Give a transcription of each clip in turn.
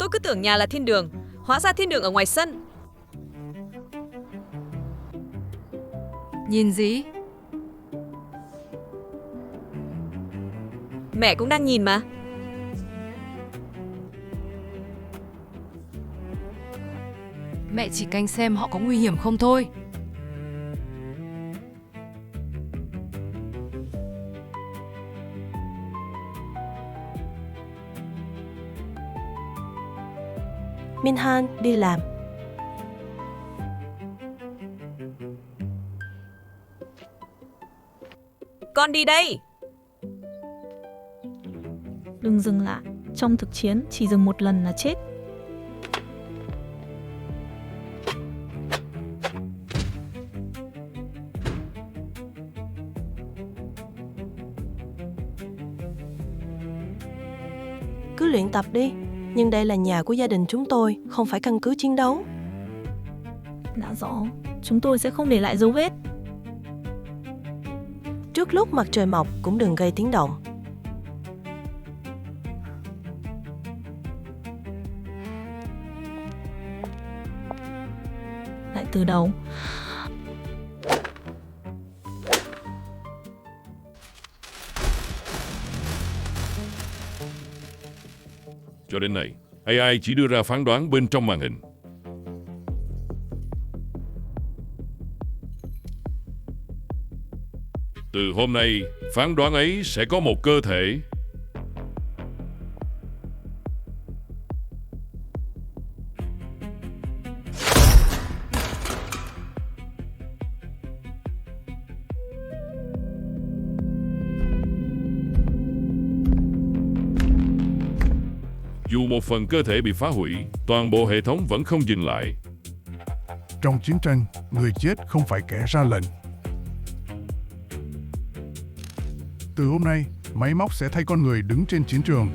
Tôi cứ tưởng nhà là thiên đường, hóa ra thiên đường ở ngoài sân. Nhìn gì? Mẹ cũng đang nhìn mà. Mẹ chỉ canh xem họ có nguy hiểm không thôi. Minhan đi làm. Con đi đây. Đừng dừng lại. Trong thực chiến, chỉ dừng một lần là chết. Cứ luyện tập đi. Nhưng đây là nhà của gia đình chúng tôi, không phải căn cứ chiến đấu. Đã rõ, chúng tôi sẽ không để lại dấu vết. Trước lúc mặt trời mọc cũng đừng gây tiếng động. Lại từ đầu. Cho đến nay, AI chỉ đưa ra phán đoán bên trong màn hình. Từ hôm nay, phán đoán ấy sẽ có một cơ thể. Dù một phần cơ thể bị phá hủy, toàn bộ hệ thống vẫn không dừng lại. Trong chiến tranh, người chết không phải kẻ ra lệnh. Từ hôm nay, máy móc sẽ thay con người đứng trên chiến trường.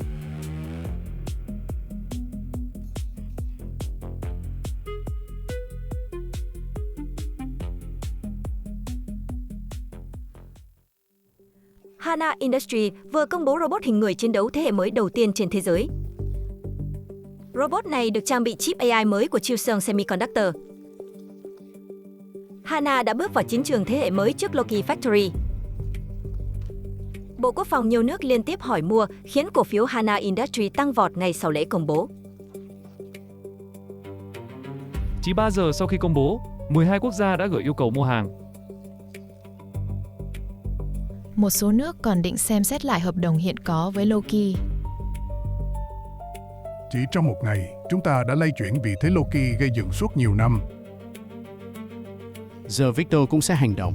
Hana Industries vừa công bố robot hình người chiến đấu thế hệ mới đầu tiên trên thế giới. Robot này được trang bị chip AI mới của Chosun Semiconductor. Hana đã bước vào chiến trường thế hệ mới trước Loki Factory. Bộ Quốc phòng nhiều nước liên tiếp hỏi mua, khiến cổ phiếu Hana Industries tăng vọt ngay sau lễ công bố. Chỉ 3 giờ sau khi công bố, 12 quốc gia đã gửi yêu cầu mua hàng. Một số nước còn định xem xét lại hợp đồng hiện có với Loki. Chỉ trong một ngày, chúng ta đã lay chuyển vị thế Loki gây dựng suốt nhiều năm. Giờ Victor cũng sẽ hành động.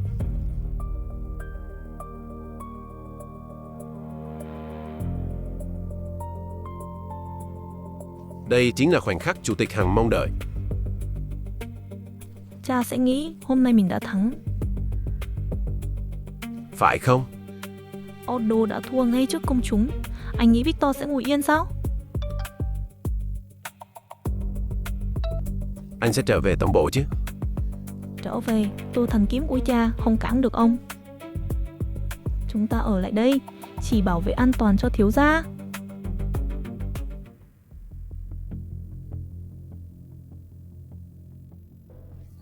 Đây chính là khoảnh khắc Chủ tịch Hằng mong đợi. Cha sẽ nghĩ hôm nay mình đã thắng. Phải không? Otto đã thua ngay trước công chúng. Anh nghĩ Victor sẽ ngồi yên sao? Anh sẽ trở về tổng bộ chứ? Trở về, tôi thần kiếm của cha không cản được ông. Chúng ta ở lại đây, chỉ bảo vệ an toàn cho thiếu gia.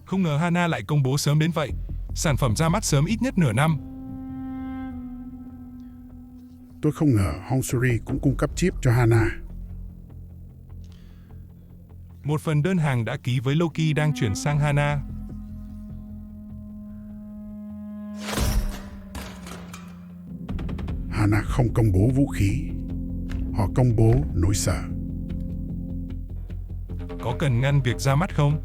Không ngờ Hana lại công bố sớm đến vậy. Sản phẩm ra mắt sớm ít nhất nửa năm. Tôi không ngờ Hongsuri cũng cung cấp chip cho Hana. Một phần đơn hàng đã ký với Loki đang chuyển sang Hana. Hana không công bố vũ khí. Họ công bố nỗi sợ. Có cần ngăn việc ra mắt không?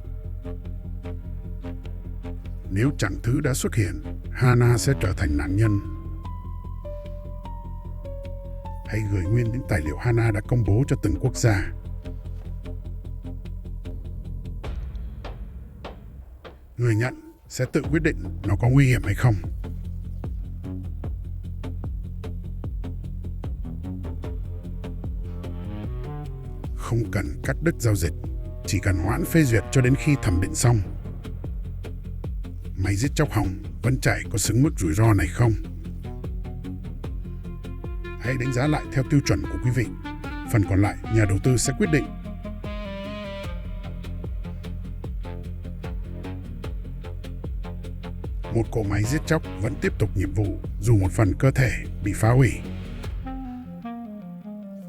Nếu chẳng thứ đã xuất hiện, Hana sẽ trở thành nạn nhân. Hãy gửi nguyên những tài liệu Hana đã công bố cho từng quốc gia. Người nhận sẽ tự quyết định nó có nguy hiểm hay không. Không cần cắt đứt giao dịch, chỉ cần hoãn phê duyệt cho đến khi thẩm định xong. Máy giết chóc hỏng vẫn chạy có xứng mức rủi ro này không? Hãy đánh giá lại theo tiêu chuẩn của quý vị. Phần còn lại nhà đầu tư sẽ quyết định. một cỗ máy giết chóc vẫn tiếp tục nhiệm vụ dù một phần cơ thể bị phá hủy.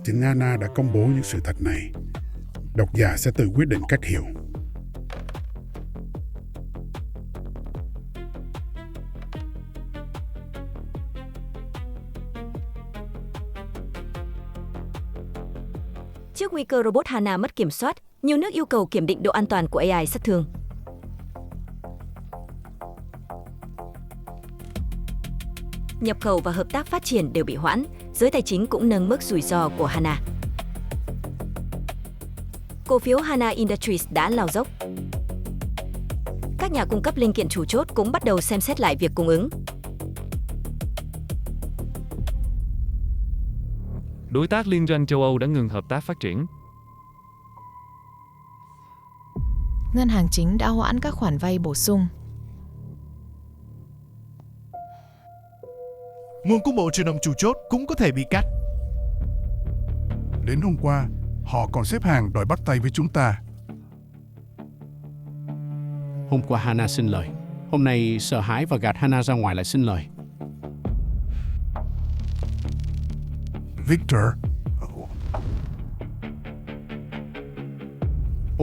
Chính Hana đã công bố những sự thật này. Độc giả sẽ tự quyết định cách hiểu. Trước nguy cơ robot Hana mất kiểm soát, nhiều nước yêu cầu kiểm định độ an toàn của AI sát thương. Nhập khẩu và hợp tác phát triển đều bị hoãn, giới tài chính cũng nâng mức rủi ro của Hana. Cổ phiếu Hana Industries đã lao dốc. Các nhà cung cấp linh kiện chủ chốt cũng bắt đầu xem xét lại việc cung ứng. Đối tác liên doanh châu Âu đã ngừng hợp tác phát triển. Ngân hàng chính đã hoãn các khoản vay bổ sung. Nguồn cung bộ truyền động chủ chốt cũng có thể bị cắt. Đến hôm qua, họ còn xếp hàng đòi bắt tay với chúng ta. Hôm qua Hana xin lời. Hôm nay sợ hãi và gạt Hana ra ngoài lại xin lời. Victor,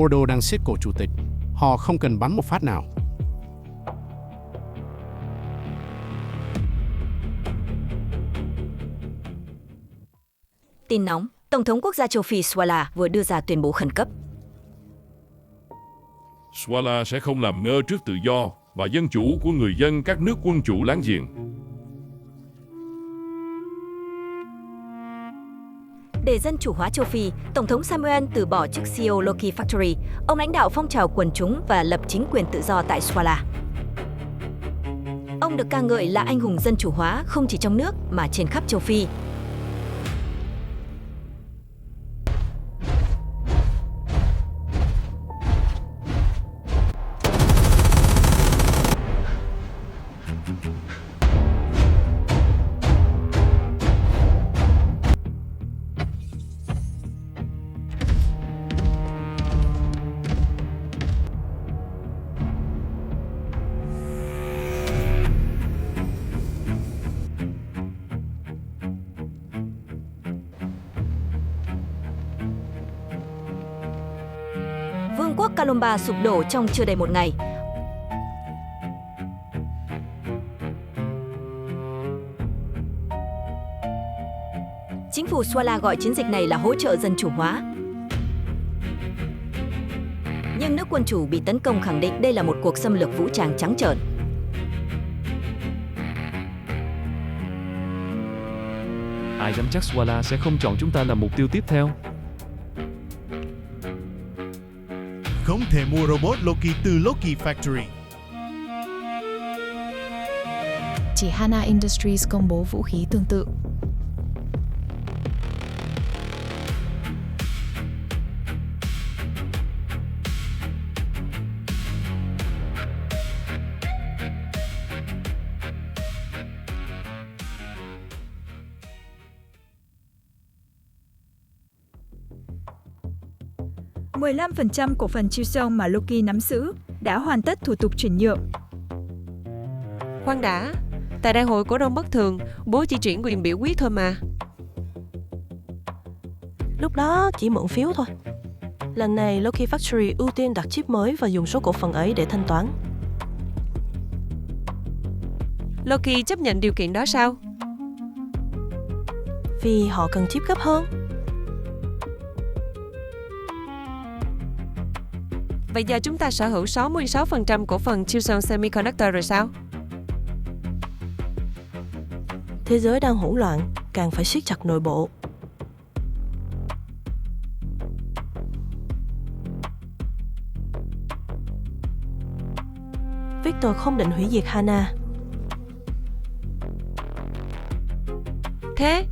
Ordo đang siết cổ chủ tịch. Họ không cần bắn một phát nào. Tin nóng, Tổng thống quốc gia châu Phi Swala vừa đưa ra tuyên bố khẩn cấp. Swala sẽ không làm ngơ trước tự do và dân chủ của người dân các nước quân chủ láng giềng. Để dân chủ hóa châu Phi, Tổng thống Samuel từ bỏ chức CEO Loki Factory. Ông lãnh đạo phong trào quần chúng và lập chính quyền tự do tại Swala. Ông được ca ngợi là anh hùng dân chủ hóa không chỉ trong nước mà trên khắp châu Phi. Vương quốc Kalomba sụp đổ trong chưa đầy một ngày. Chính phủ Swala gọi chiến dịch này là hỗ trợ dân chủ hóa. Nhưng nước quân chủ bị tấn công khẳng định đây là một cuộc xâm lược vũ trang trắng trợn. Ai dám chắc Swala sẽ không chọn chúng ta làm mục tiêu tiếp theo? Không thể mua robot Loki từ Loki Factory. Chỉ Hana Industries công bố vũ khí tương tự. %15 cổ phần Chilsong mà Loki nắm giữ đã hoàn tất thủ tục chuyển nhượng. Khoan đã, tại đại hội cổ đông bất thường, bố chỉ chuyển quyền biểu quyết thôi mà. Lúc đó chỉ mượn phiếu thôi. Lần này Loki Factory ưu tiên đặt chip mới và dùng số cổ phần ấy để thanh toán. Loki chấp nhận điều kiện đó sao? Vì họ cần chip gấp hơn. Vậy giờ chúng ta sở hữu 66% cổ phần Chilsong Semiconductor rồi sao? Thế giới đang hỗn loạn, càng phải siết chặt nội bộ. Victor không định hủy diệt Hana. Thế?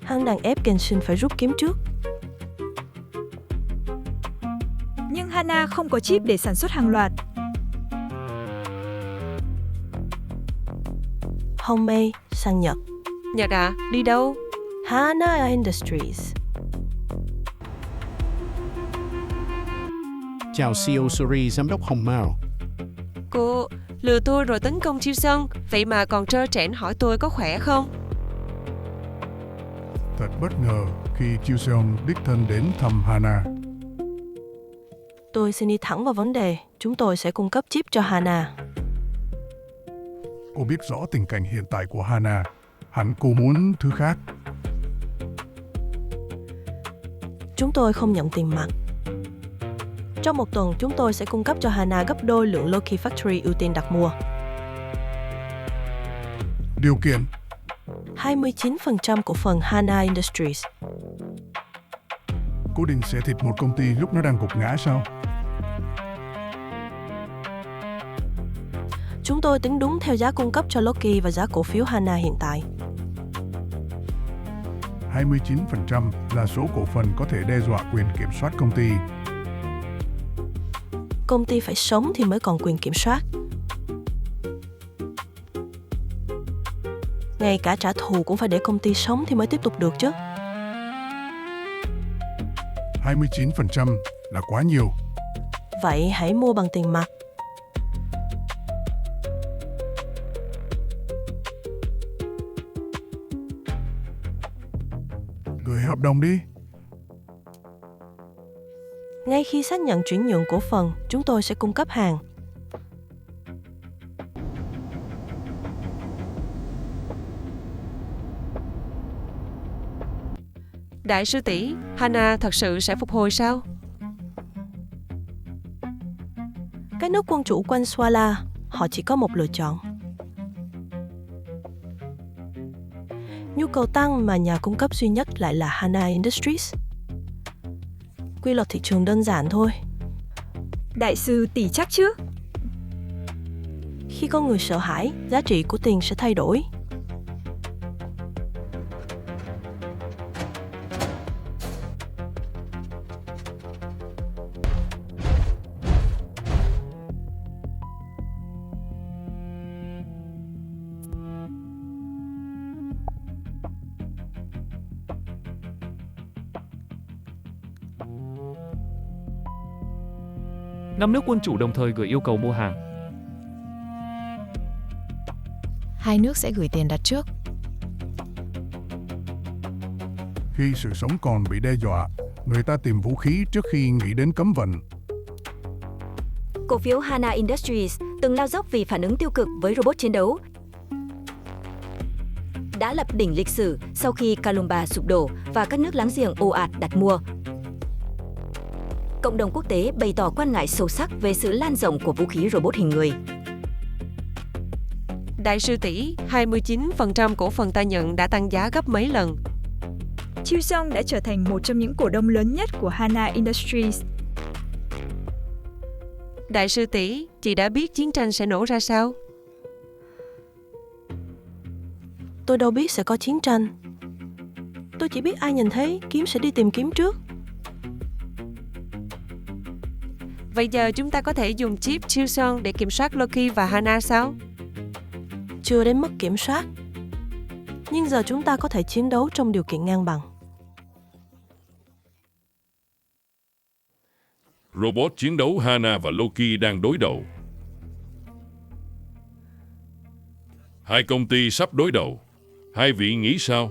Hắn đang ép Genshin phải rút kiếm trước. Nhưng Hana không có chip để sản xuất hàng loạt. Hongmei sang Nhật. Nhật à? Đi đâu? Hana Industries. Chào CEO Suri, giám đốc Hồng Mao. Lừa tôi rồi tấn công Chiêu Song, vậy mà còn trơ trẽn hỏi tôi có khỏe không? Thật bất ngờ khi Chuseong đích thân đến thăm Hana. Tôi xin đi thẳng vào vấn đề. Chúng tôi sẽ cung cấp chip cho Hana. Cô biết rõ tình cảnh hiện tại của Hana. Hẳn cô muốn thứ khác. Chúng tôi không nhận tiền mặt. Trong một tuần, chúng tôi sẽ cung cấp cho Hana gấp đôi lượng Loki Factory ưu tiên đặt mua. Điều kiện 29% cổ phần Hana Industries. Cô định xẻ thịt một công ty lúc nó đang gục ngã sao? Chúng tôi tính đúng theo giá cung cấp cho Loki và giá cổ phiếu Hana hiện tại. 29% là số cổ phần có thể đe dọa quyền kiểm soát công ty. Công ty phải sống thì mới còn quyền kiểm soát. Ngay cả trả thù cũng phải để công ty sống thì mới tiếp tục được chứ. 29% là quá nhiều. Vậy hãy mua bằng tiền mặt. Gửi hợp đồng đi. Ngay khi xác nhận chuyển nhượng cổ phần, chúng tôi sẽ cung cấp hàng. Đại sư tỷ, Hana thật sự sẽ phục hồi sao? Các nước quân chủ quanh Swala, họ chỉ có một lựa chọn. Nhu cầu tăng mà nhà cung cấp duy nhất lại là Hana Industries. Quy luật thị trường đơn giản thôi. Đại sư tỷ chắc chứ? Khi con người sợ hãi, giá trị của tiền sẽ thay đổi. Năm nước quân chủ đồng thời gửi yêu cầu mua hàng. Hai nước sẽ gửi tiền đặt trước. Khi sự sống còn bị đe dọa, người ta tìm vũ khí trước khi nghĩ đến cấm vận. Cổ phiếu Hana Industries từng lao dốc vì phản ứng tiêu cực với robot chiến đấu, đã lập đỉnh lịch sử sau khi Kalumba sụp đổ và các nước láng giềng ồ ạt đặt mua. Cộng đồng quốc tế bày tỏ quan ngại sâu sắc về sự lan rộng của vũ khí robot hình người. Đại sư tỷ, 29% cổ phần ta nhận đã tăng giá gấp mấy lần. Chiêu Song đã trở thành một trong những cổ đông lớn nhất của Hana Industries. Đại sư tỷ, chị đã biết chiến tranh sẽ nổ ra sao? Tôi đâu biết sẽ có chiến tranh. Tôi chỉ biết ai nhìn thấy kiếm sẽ đi tìm kiếm trước. Vậy giờ chúng ta có thể dùng chip Chiêu Song để kiểm soát Loki và Hana sao? Chưa đến mức kiểm soát. Nhưng giờ chúng ta có thể chiến đấu trong điều kiện ngang bằng. Robot chiến đấu Hana và Loki đang đối đầu. Hai công ty sắp đối đầu. Hai vị nghĩ sao?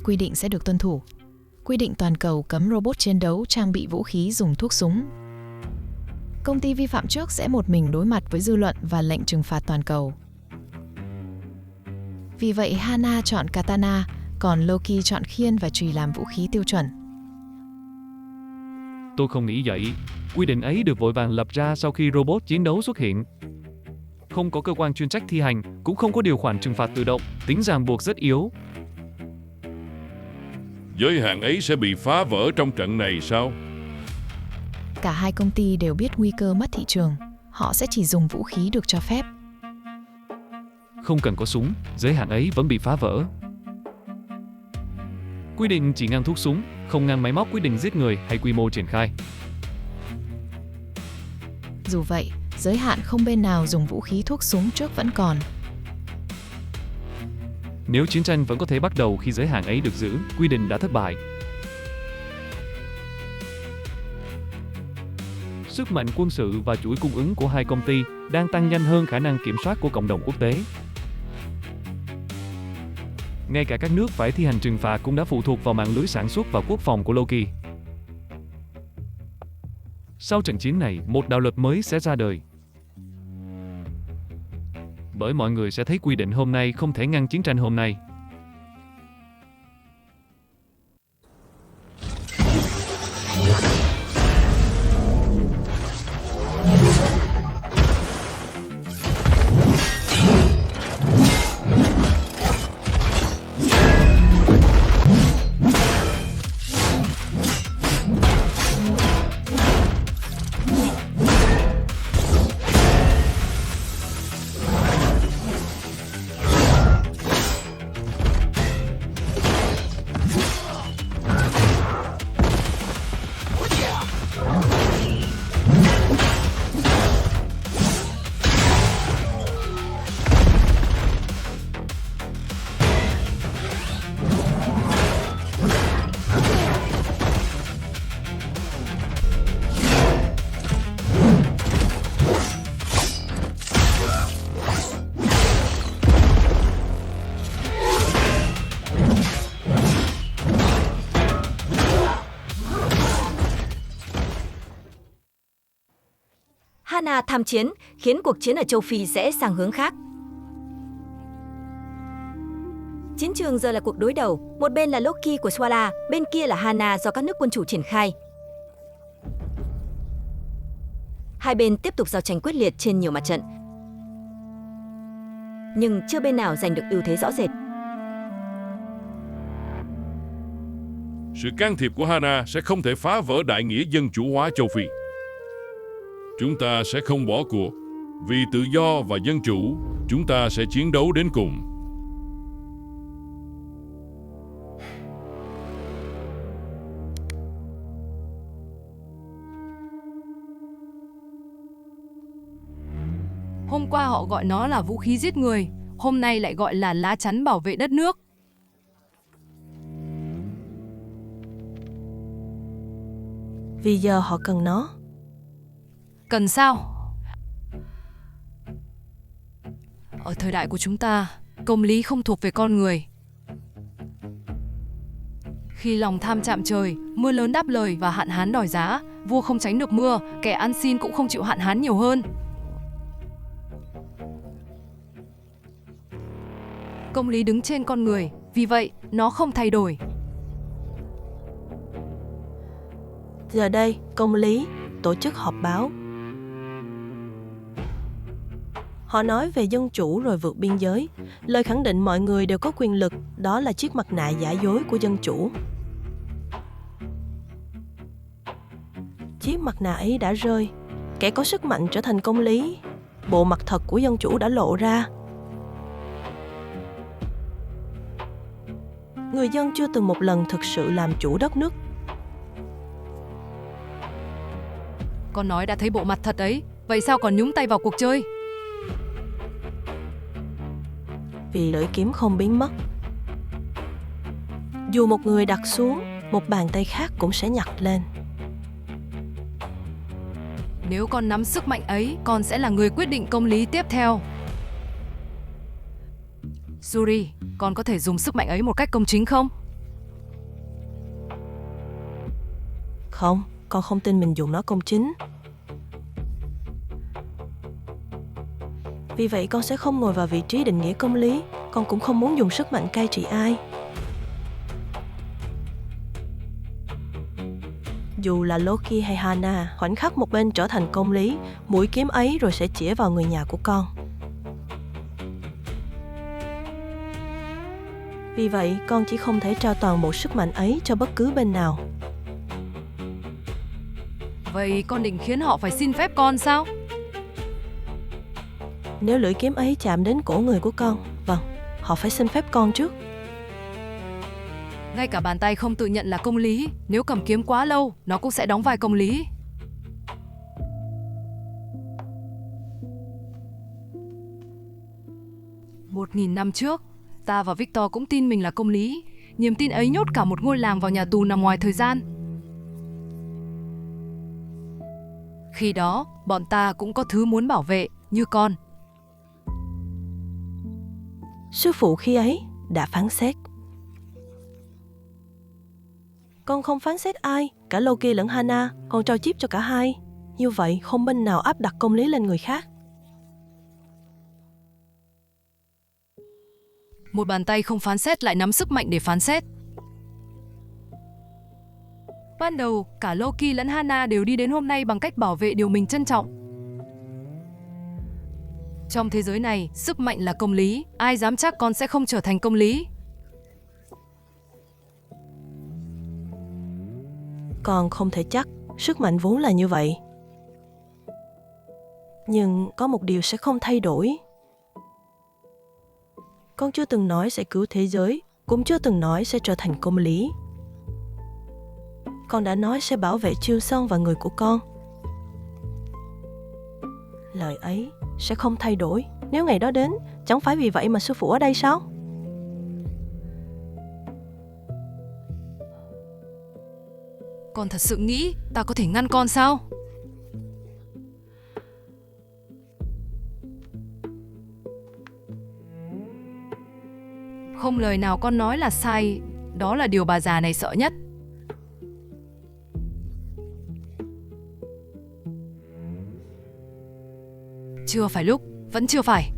Quy định sẽ được tuân thủ. Quy định toàn cầu cấm robot chiến đấu trang bị vũ khí dùng thuốc súng. Công ty vi phạm trước sẽ một mình đối mặt với dư luận và lệnh trừng phạt toàn cầu. Vì vậy Hana chọn katana, còn Loki chọn khiên và chùy làm vũ khí tiêu chuẩn. Tôi không nghĩ vậy. Quy định ấy được vội vàng lập ra sau khi robot chiến đấu xuất hiện. Không có cơ quan chuyên trách thi hành, cũng không có điều khoản trừng phạt tự động, tính ràng buộc rất yếu. Giới hạn ấy sẽ bị phá vỡ trong trận này sao? Cả hai công ty đều biết nguy cơ mất thị trường. Họ sẽ chỉ dùng vũ khí được cho phép. Không cần có súng, giới hạn ấy vẫn bị phá vỡ. Quy định chỉ ngang thuốc súng, không ngang máy móc quy định giết người hay quy mô triển khai. Dù vậy, giới hạn không bên nào dùng vũ khí thuốc súng trước vẫn còn. Nếu chiến tranh vẫn có thể bắt đầu khi giới hạn ấy được giữ, quy định đã thất bại. Sức mạnh quân sự và chuỗi cung ứng của hai công ty đang tăng nhanh hơn khả năng kiểm soát của cộng đồng quốc tế. Ngay cả các nước phải thi hành trừng phạt cũng đã phụ thuộc vào mạng lưới sản xuất và quốc phòng của Loki. Sau trận chiến này, một đạo luật mới sẽ ra đời. Bởi mọi người sẽ thấy quy định hôm nay không thể ngăn chiến tranh hôm nay. Hana tham chiến khiến cuộc chiến ở châu Phi rẽ sang hướng khác. Chiến trường giờ là cuộc đối đầu, một bên là Loki của Swala, bên kia là Hana do các nước quân chủ triển khai. Hai bên tiếp tục giao tranh quyết liệt trên nhiều mặt trận. Nhưng chưa bên nào giành được ưu thế rõ rệt. Sự can thiệp của Hana sẽ không thể phá vỡ đại nghĩa dân chủ hóa châu Phi. Chúng ta sẽ không bỏ cuộc. Vì tự do và dân chủ, chúng ta sẽ chiến đấu đến cùng. Hôm qua họ gọi nó là vũ khí giết người, hôm nay lại gọi là lá chắn bảo vệ đất nước. Vì giờ họ cần nó. Cần sao? Ở thời đại của chúng ta, công lý không thuộc về con người. Khi lòng tham chạm trời, mưa lớn đáp lời và hạn hán đòi giá, vua không tránh được mưa, kẻ ăn xin cũng không chịu hạn hán nhiều hơn. Công lý đứng trên con người, vì vậy nó không thay đổi. Giờ đây, công lý tổ chức họp báo. Họ nói về dân chủ rồi vượt biên giới. Lời khẳng định mọi người đều có quyền lực, đó là chiếc mặt nạ giả dối của dân chủ. Chiếc mặt nạ ấy đã rơi. Kẻ có sức mạnh trở thành công lý. Bộ mặt thật của dân chủ đã lộ ra. Người dân chưa từng một lần thực sự làm chủ đất nước. Con nói đã thấy bộ mặt thật ấy, vậy sao còn nhúng tay vào cuộc chơi? Vì lưỡi kiếm không biến mất. Dù một người đặt xuống, một bàn tay khác cũng sẽ nhặt lên. Nếu con nắm sức mạnh ấy, con sẽ là người quyết định công lý tiếp theo. Yuri, con có thể dùng sức mạnh ấy một cách công chính không? Không, con không tin mình dùng nó công chính. Vì vậy con sẽ không ngồi vào vị trí định nghĩa công lý. Con cũng không muốn dùng sức mạnh cai trị ai. Dù là Loki hay Hana, khoảnh khắc một bên trở thành công lý, mũi kiếm ấy rồi sẽ chĩa vào người nhà của con. Vì vậy, con chỉ không thể trao toàn bộ sức mạnh ấy cho bất cứ bên nào. Vậy con định khiến họ phải xin phép con sao? Nếu lưỡi kiếm ấy chạm đến cổ người của con, vâng, họ phải xin phép con trước. Ngay cả bàn tay không tự nhận là công lý, nếu cầm kiếm quá lâu, nó cũng sẽ đóng vai công lý. Một nghìn năm trước, ta và Victor cũng tin mình là công lý. Niềm tin ấy nhốt cả một ngôi làng vào nhà tù nằm ngoài thời gian. Khi đó, bọn ta cũng có thứ muốn bảo vệ, như con. Sư phụ khi ấy đã phán xét. Con không phán xét ai, cả Loki lẫn Hana, con trao chip cho cả hai. Như vậy không bên nào áp đặt công lý lên người khác. Một bàn tay không phán xét lại nắm sức mạnh để phán xét. Ban đầu, cả Loki lẫn Hana đều đi đến hôm nay bằng cách bảo vệ điều mình trân trọng. Trong thế giới này, sức mạnh là công lý. Ai dám chắc con sẽ không trở thành công lý? Con không thể chắc, sức mạnh vốn là như vậy. Nhưng có một điều sẽ không thay đổi. Con chưa từng nói sẽ cứu thế giới, cũng chưa từng nói sẽ trở thành công lý. Con đã nói sẽ bảo vệ Chiêu Sơn và người của con. Lời ấy sẽ không thay đổi. Nếu ngày đó đến, chẳng phải vì vậy mà sư phụ ở đây sao? Con thật sự nghĩ ta có thể ngăn con sao? Không lời nào con nói là sai. Đó là điều bà già này sợ nhất. Chưa phải lúc, vẫn chưa phải.